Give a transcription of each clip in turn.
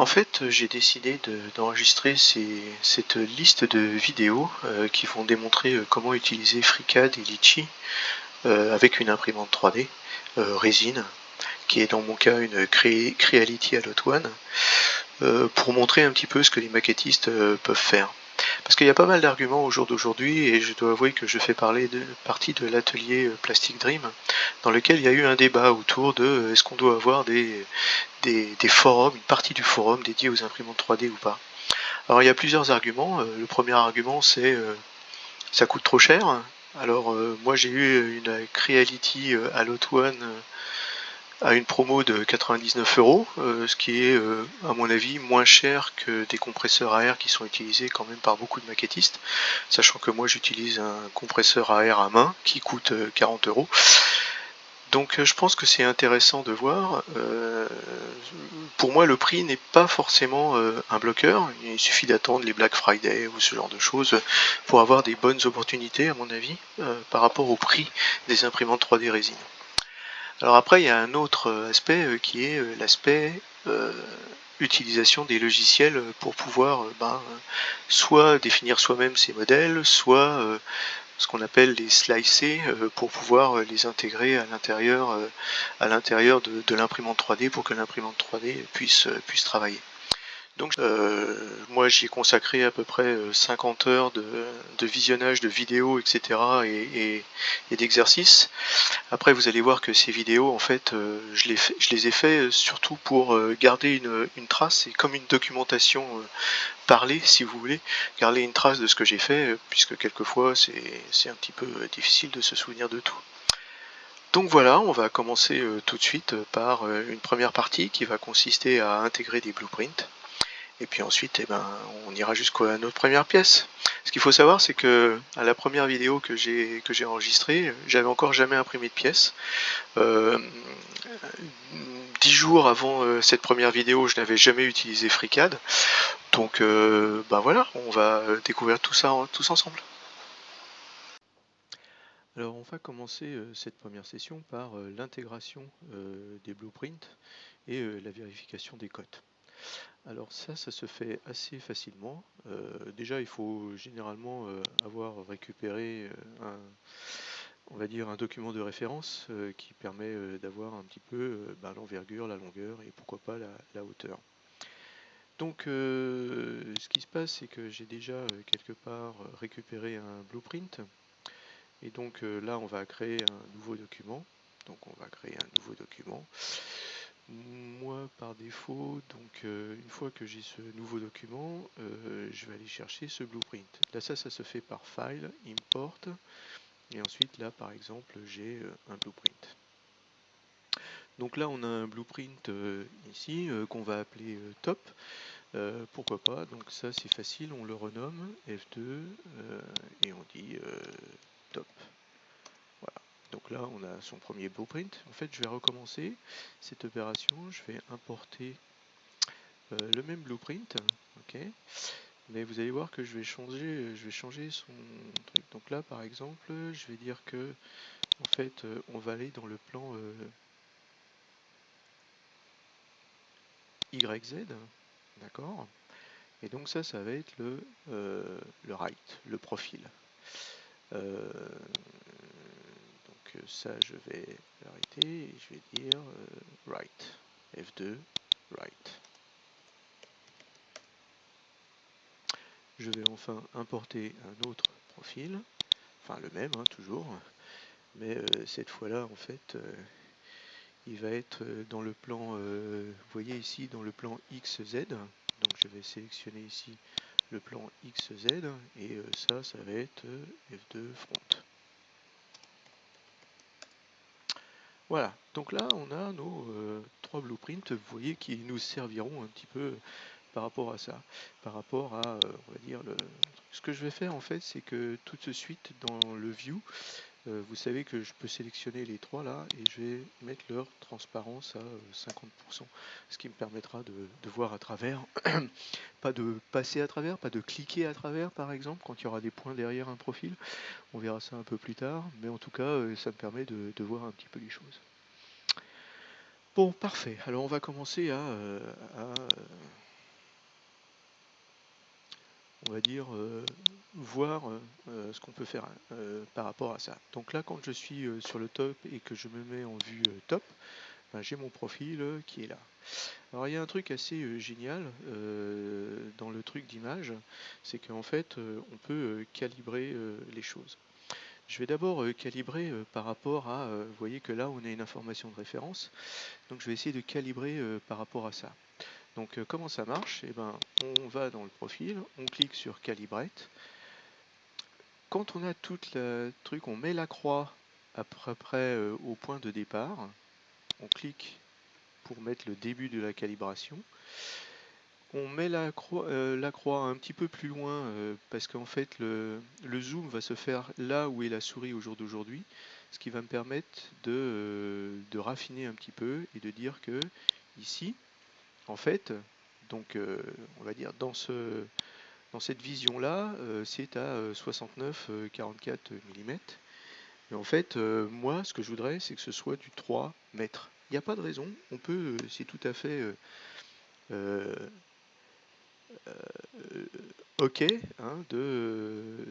En fait, j'ai décidé d'enregistrer cette liste de vidéos qui vont démontrer comment utiliser FreeCAD et Litchi avec une imprimante 3D résine, qui est dans mon cas une Creality Alloy One, pour montrer un petit peu ce que les maquettistes peuvent faire. Parce qu'il y a pas mal d'arguments au jour d'aujourd'hui, et je dois avouer que je fais partie de l'atelier Plastic Dream, dans lequel il y a eu un débat autour de est-ce qu'on doit avoir des forums, une partie du forum dédiée aux imprimantes 3D ou pas. Alors il y a plusieurs arguments. Le premier argument c'est ça coûte trop cher. Alors moi j'ai eu une Creality Alloy One à une promo de 99 €, ce qui est à mon avis moins cher que des compresseurs à air qui sont utilisés quand même par beaucoup de maquettistes, sachant que moi j'utilise un compresseur à air à main qui coûte 40 €. Donc je pense que c'est intéressant de voir. Pour moi le prix n'est pas forcément un bloqueur, il suffit d'attendre les Black Friday ou ce genre de choses pour avoir des bonnes opportunités à mon avis par rapport au prix des imprimantes 3D résine. Alors après il y a un autre aspect qui est l'aspect utilisation des logiciels pour pouvoir soit définir soi-même ses modèles, soit ce qu'on appelle les slicer pour pouvoir les intégrer à l'intérieur de l'imprimante 3D pour que l'imprimante 3D puisse travailler. Donc moi j'y ai consacré à peu près 50 heures de visionnage de vidéos, etc. et d'exercices. Après vous allez voir que ces vidéos en fait je les ai fait surtout pour garder une trace, c'est comme une documentation parler si vous voulez, garder une trace de ce que j'ai fait, puisque quelquefois c'est un petit peu difficile de se souvenir de tout. Donc voilà, on va commencer tout de suite par une première partie qui va consister à intégrer des blueprints. Et puis ensuite, on ira jusqu'à notre première pièce. Ce qu'il faut savoir, c'est que à la première vidéo que j'ai enregistrée, j'avais encore jamais imprimé de pièce. 10 jours avant cette première vidéo, je n'avais jamais utilisé FreeCAD. Donc voilà, on va découvrir tout ça tous ensemble. Alors on va commencer cette première session par l'intégration des blueprints et la vérification des cotes. Alors ça se fait assez facilement. Déjà il faut généralement avoir récupéré on va dire un document de référence qui permet d'avoir un petit peu l'envergure, la longueur et pourquoi pas la hauteur. Donc ce qui se passe c'est que j'ai déjà quelque part récupéré un blueprint et donc là on va créer un nouveau document. Donc on va créer un nouveau document. Moi par défaut, donc une fois que j'ai ce nouveau document, je vais aller chercher ce blueprint. Là ça se fait par file, import, et ensuite là par exemple j'ai un blueprint. Donc là on a un blueprint ici qu'on va appeler top. Pourquoi pas, donc ça c'est facile, on le renomme F2 et on dit top. Voilà, donc là on a son premier blueprint. En fait je vais recommencer cette opération, je vais importer le même blueprint, ok, mais vous allez voir que je vais changer son truc. Donc là par exemple je vais dire que en fait on va aller dans le plan YZ, d'accord, et donc ça va être le right, le profil. Donc ça je vais l'arrêter et je vais dire right, F2, right. Je vais enfin importer un autre profil, enfin le même toujours, mais cette fois-là en fait il va être dans le plan, vous voyez ici dans le plan XZ, donc je vais sélectionner ici le plan XZ et ça va être F2 front. Voilà, donc là on a nos trois blueprints, vous voyez, qui nous serviront un petit peu par rapport à ça, par rapport à, on va dire, ce que je vais faire en fait, c'est que tout de suite dans le view, vous savez que je peux sélectionner les trois là et je vais mettre leur transparence à 50%, ce qui me permettra de voir à travers, pas de passer à travers, pas de cliquer à travers par exemple quand il y aura des points derrière un profil. On verra ça un peu plus tard, mais en tout cas ça me permet de voir un petit peu les choses. Bon, parfait, alors on va commencer à on va dire, voir ce qu'on peut faire par rapport à ça. Donc là, quand je suis sur le top et que je me mets en vue top, ben, j'ai mon profil qui est là. Alors il y a un truc assez génial dans le truc d'image, c'est qu'en fait on peut calibrer les choses. Je vais d'abord calibrer par rapport à, vous voyez que là on a une information de référence, donc je vais essayer de calibrer par rapport à ça. Donc comment ça marche? Eh ben, on va dans le profil, on clique sur Calibrate. Quand on a tout le truc, on met la croix à peu près au point de départ, on clique pour mettre le début de la calibration. On met la croix un petit peu plus loin parce qu'en fait le zoom va se faire là où est la souris au jour d'aujourd'hui, ce qui va me permettre de raffiner un petit peu et de dire que ici, en fait, donc on va dire dans cette vision là, c'est à 69-44 mm. Et en fait, moi, ce que je voudrais, c'est que ce soit du 3 mètres. Il n'y a pas de raison, on peut, c'est tout à fait euh, ok hein,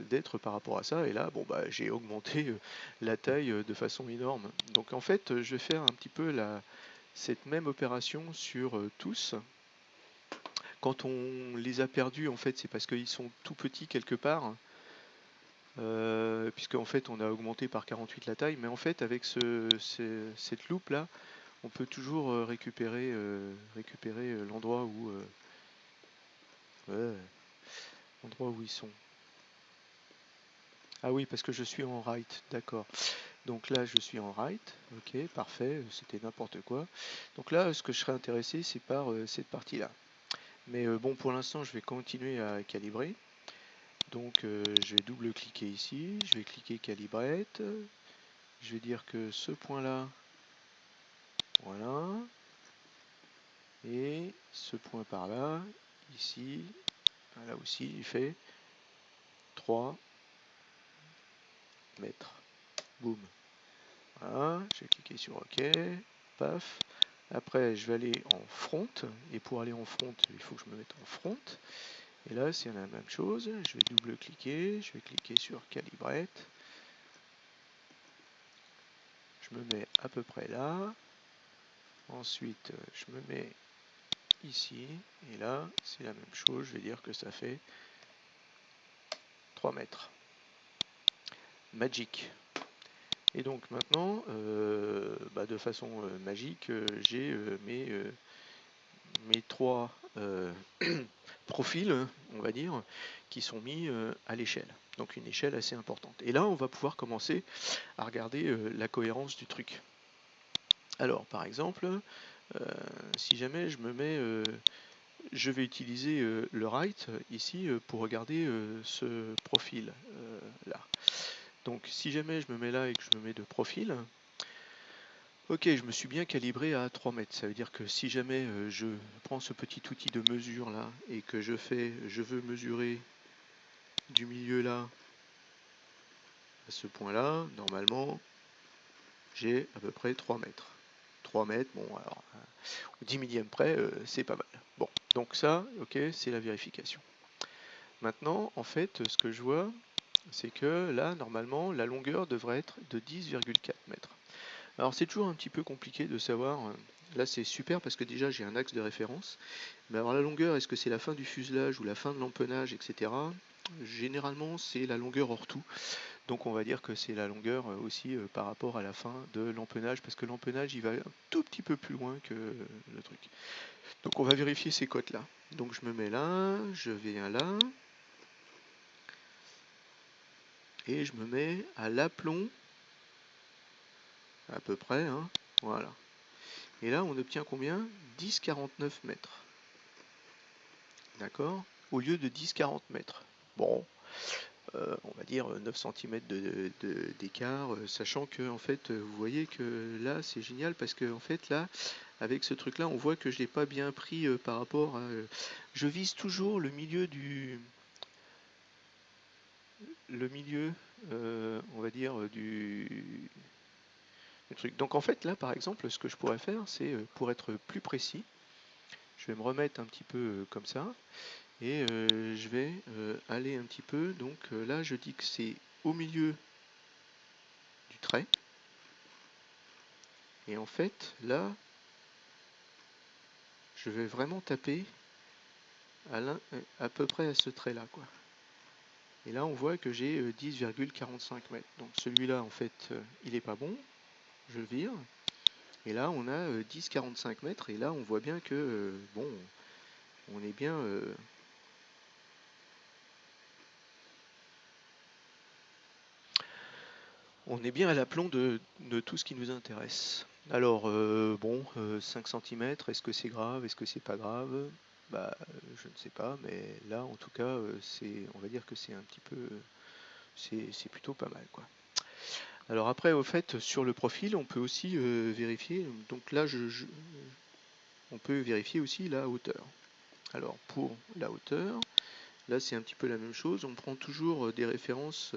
d'être par rapport à ça. Et là, bon, bah, j'ai augmenté la taille de façon énorme. Donc en fait, je vais faire un petit peu cette même opération sur tous. Quand on les a perdus, en fait, c'est parce qu'ils sont tout petits quelque part. Puisque en fait on a augmenté par 48 la taille, mais en fait avec cette loupe là, on peut toujours récupérer l'endroit ouais, l'endroit où ils sont. Ah oui, parce que je suis en right, d'accord. Donc là, je suis en right, ok, parfait, c'était n'importe quoi. Donc là, ce que je serais intéressé, c'est par cette partie-là. Mais bon, pour l'instant, je vais continuer à calibrer. Donc je vais double-cliquer ici, je vais cliquer Calibrate. Je vais dire que ce point-là, voilà, et ce point par là, ici, là aussi, il fait 3 mètres. Boum. Voilà, je vais cliquer sur OK, paf. Après, je vais aller en front, et pour aller en front, il faut que je me mette en front. Et là, c'est la même chose, je vais double-cliquer, je vais cliquer sur Calibrate. Je me mets à peu près là. Ensuite, je me mets ici, et là, c'est la même chose, je vais dire que ça fait 3 mètres. Magic. Et donc maintenant, bah, de façon magique, j'ai mes trois profils, on va dire, qui sont mis à l'échelle. Donc une échelle assez importante. Et là, on va pouvoir commencer à regarder la cohérence du truc. Alors, par exemple, si jamais je me mets, je vais utiliser le right ici pour regarder ce profil là. Donc si jamais je me mets là et que je me mets de profil, ok, je me suis bien calibré à 3 mètres. Ça veut dire que si jamais je prends ce petit outil de mesure là et que je veux mesurer du milieu là à ce point là, normalement j'ai à peu près 3 mètres. 3 mètres, bon alors, au 10 millième près, c'est pas mal. Bon, donc ça, ok, c'est la vérification. Maintenant, en fait, ce que je vois, c'est que là, normalement, la longueur devrait être de 10,4 mètres. Alors c'est toujours un petit peu compliqué de savoir, là c'est super parce que déjà j'ai un axe de référence, mais alors la longueur, est-ce que c'est la fin du fuselage ou la fin de l'empennage, etc. Généralement c'est la longueur hors tout, donc on va dire que c'est la longueur aussi par rapport à la fin de l'empennage, parce que l'empennage il va un tout petit peu plus loin que le truc. Donc on va vérifier ces cotes là. Donc je me mets là, je viens là, et je me mets à l'aplomb à peu près, hein, voilà. Et là on obtient combien? 10,49 mètres. D'accord? Au lieu de 10-40 mètres. Bon, on va dire 9 cm d'écart, sachant que en fait, vous voyez que là c'est génial parce que en fait là, avec ce truc là, on voit que je l'ai pas bien pris par rapport à. Je vise toujours le milieu, on va dire du truc. Donc en fait là, par exemple, ce que je pourrais faire, c'est pour être plus précis, je vais me remettre un petit peu comme ça. et je vais aller un petit peu. Donc là je dis que c'est au milieu du trait, et en fait là je vais vraiment taper à peu près à ce trait là, quoi. Et là on voit que j'ai 10,45 mètres. Donc celui-là en fait il est pas bon, je le vire. Et là on a 10,45 mètres, et là on voit bien que bon, on est bien à l'aplomb de tout ce qui nous intéresse. Alors, bon, 5 cm, est-ce que c'est grave, est-ce que c'est pas grave? Bah, je ne sais pas, mais là, en tout cas, on va dire que c'est un petit peu, c'est plutôt pas mal, quoi. Alors après, au fait, sur le profil, on peut aussi vérifier. Donc là, on peut vérifier aussi la hauteur. Alors pour la hauteur, là, c'est un petit peu la même chose. On prend toujours des références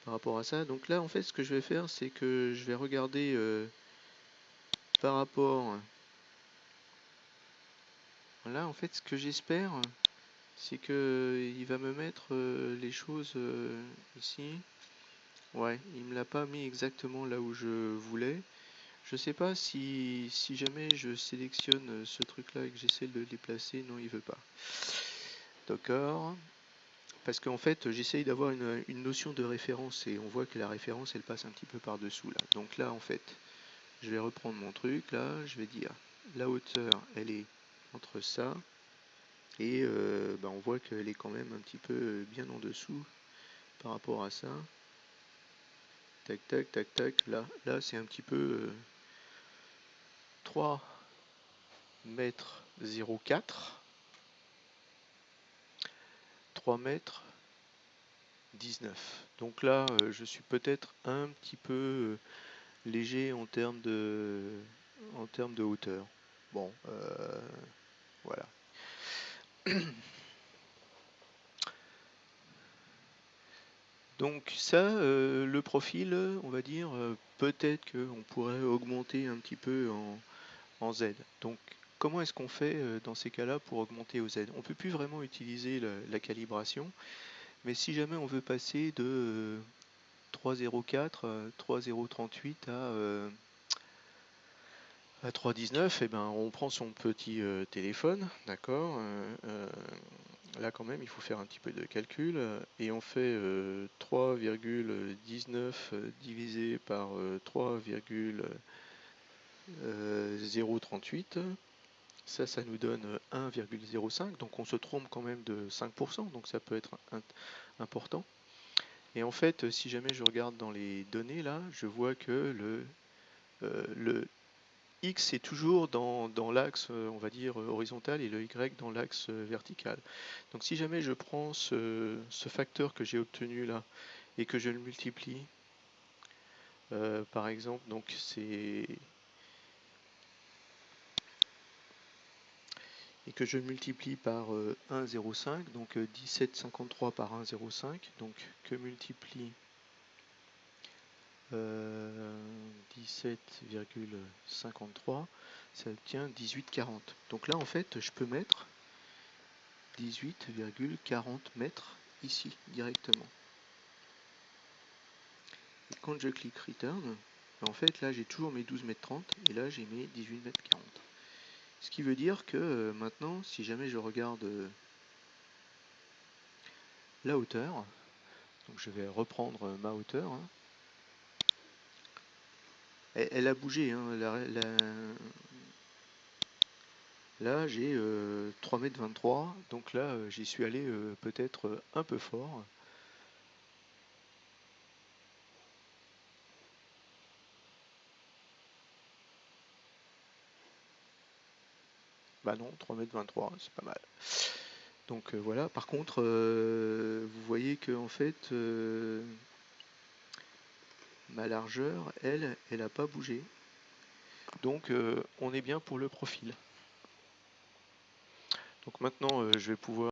par rapport à ça. Donc là, en fait, ce que je vais faire, c'est que je vais regarder par rapport. Là, en fait, ce que j'espère, c'est que il va me mettre les choses ici. Ouais, il me l'a pas mis exactement là où je voulais. Je sais pas si jamais je sélectionne ce truc-là et que j'essaie de le déplacer, non, il veut pas. D'accord. Parce qu'en fait, j'essaye d'avoir une notion de référence, et on voit que la référence, elle passe un petit peu par-dessous là. Donc là, en fait, je vais reprendre mon truc, là, je vais dire la hauteur, elle est entre ça, et bah, on voit qu'elle est quand même un petit peu bien en dessous par rapport à ça. Tac, tac, tac, tac, là c'est un petit peu 3 mètres 04, 3 mètres 19. Donc là, je suis peut-être un petit peu léger en termes de hauteur. Bon, voilà. Donc ça, le profil, on va dire, peut-être qu'on pourrait augmenter un petit peu en Z. Donc comment est-ce qu'on fait dans ces cas-là pour augmenter au Z? On ne peut plus vraiment utiliser la calibration, mais si jamais on veut passer de 3,04, 3,038 à 3,19, et ben on prend son petit téléphone, d'accord, là quand même il faut faire un petit peu de calcul, et on fait 3,19 divisé par 3,038, ça nous donne 1,05, donc on se trompe quand même de 5%, donc ça peut être important. Et en fait, si jamais je regarde dans les données là, je vois que le X est toujours dans l'axe, on va dire, horizontal, et le Y dans l'axe vertical. Donc si jamais je prends ce facteur que j'ai obtenu là et que je le multiplie, par exemple, donc c'est... et que je multiplie par 1,05, donc 17,53 par 1,05, donc que multiplie 17,53, ça obtient 18,40. Donc là en fait je peux mettre 18,40 mètres ici directement. Et quand je clique Return, en fait là j'ai toujours mes 12 mètres 30, et là j'ai mes 18 mètres 40. Ce qui veut dire que maintenant, si jamais je regarde la hauteur, donc je vais reprendre ma hauteur, hein. Elle a bougé, hein, là j'ai 3 mètres 23, donc là j'y suis allé peut-être un peu fort. Bah non, 3 mètres 23, c'est pas mal. Donc voilà, par contre, vous voyez que en fait, ma largeur, elle n'a pas bougé. Donc on est bien pour le profil. Donc maintenant, je vais pouvoir